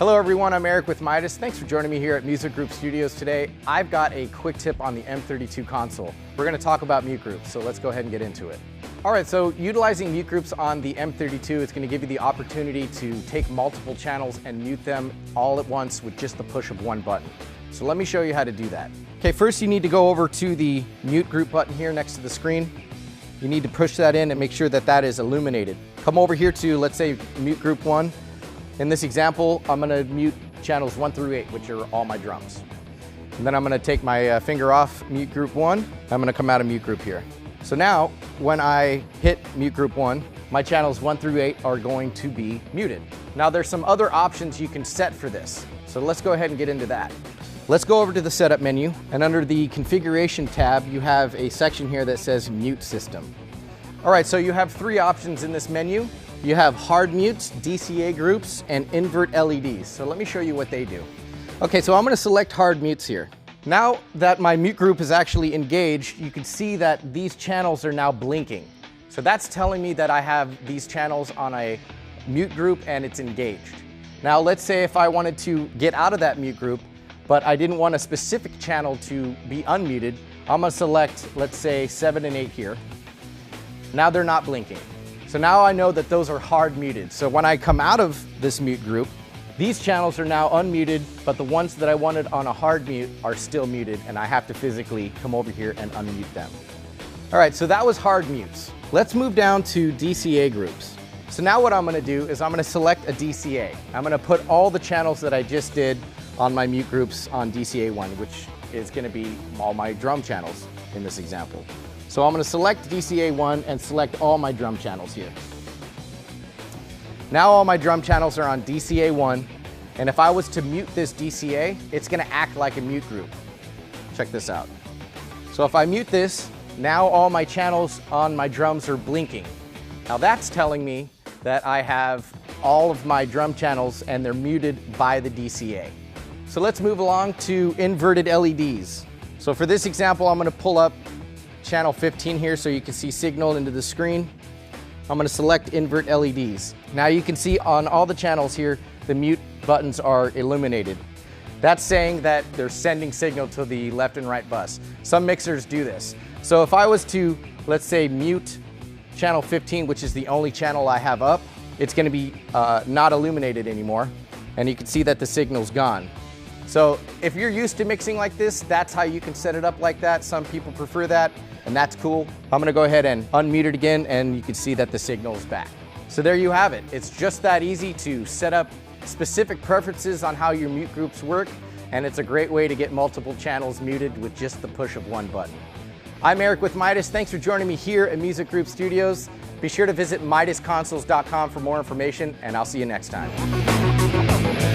Hello everyone, I'm Eric with MIDAS. Thanks for joining me here at Music Group Studios today. I've got a quick tip on the M32 console. We're going to talk about mute groups, so let's go ahead and get into it. Alright, so utilizing mute groups on the M32 is going to give you the opportunity to take multiple channels and mute them all at once with just the push of one button. So let me show you how to do that. Okay, first you need to go over to the mute group button here next to the screen. You need to push that in and make sure that that is illuminated. Come over here to, let's say, mute group 1. In this example, I'm going to mute channels 1 through 8, which are all my drums. And then I'm going to take my finger off mute group 1. I'm going to come out of mute group here. So now, when I hit mute group 1, my channels 1 through 8 are going to be muted. Now there's some other options you can set for this. So let's go ahead and get into that. Let's go over to the setup menu, and under the configuration tab, you have a section here that says mute system. All right, so you have 3 options in this menu. You have hard mutes, DCA groups, and invert LEDs. So let me show you what they do. Okay, so I'm going to select hard mutes here. Now that my mute group is actually engaged, you can see that these channels are now blinking. So that's telling me that I have these channels on a mute group and it's engaged. Now let's say if I wanted to get out of that mute group, but I didn't want a specific channel to be unmuted, I'm going to select, let's say, 7 and 8 here. Now they're not blinking. So now I know that those are hard muted. So when I come out of this mute group, these channels are now unmuted, but the ones that I wanted on a hard mute are still muted, and I have to physically come over here and unmute them. All right, so that was hard mutes. Let's move down to DCA groups. So now what I'm going to do is I'm going to select a DCA. I'm going to put all the channels that I just did on my mute groups on DCA 1, which is going to be all my drum channels in this example. So I'm going to select DCA 1 and select all my drum channels here. Now all my drum channels are on DCA 1, and if I was to mute this DCA, it's going to act like a mute group. Check this out. So if I mute this, now all my channels on my drums are blinking. Now that's telling me that I have all of my drum channels and they're muted by the DCA. So let's move along to inverted LEDs. So for this example, I'm going to pull up channel 15 here so you can see signal into the screen. I'm going to select invert LEDs. Now you can see on all the channels here, the mute buttons are illuminated. That's saying that they're sending signal to the left and right bus. Some mixers do this. So if I was to, let's say, mute channel 15, which is the only channel I have up, it's going to be not illuminated anymore. And you can see that the signal's gone. So if you're used to mixing like this, that's how you can set it up like that. Some people prefer that, and that's cool. I'm going to go ahead and unmute it again, and you can see that the signal is back. So there you have it. It's just that easy to set up specific preferences on how your mute groups work, and it's a great way to get multiple channels muted with just the push of one button. I'm Eric with MIDAS. Thanks for joining me here at Music Group Studios. Be sure to visit MIDASconsoles.com for more information, and I'll see you next time.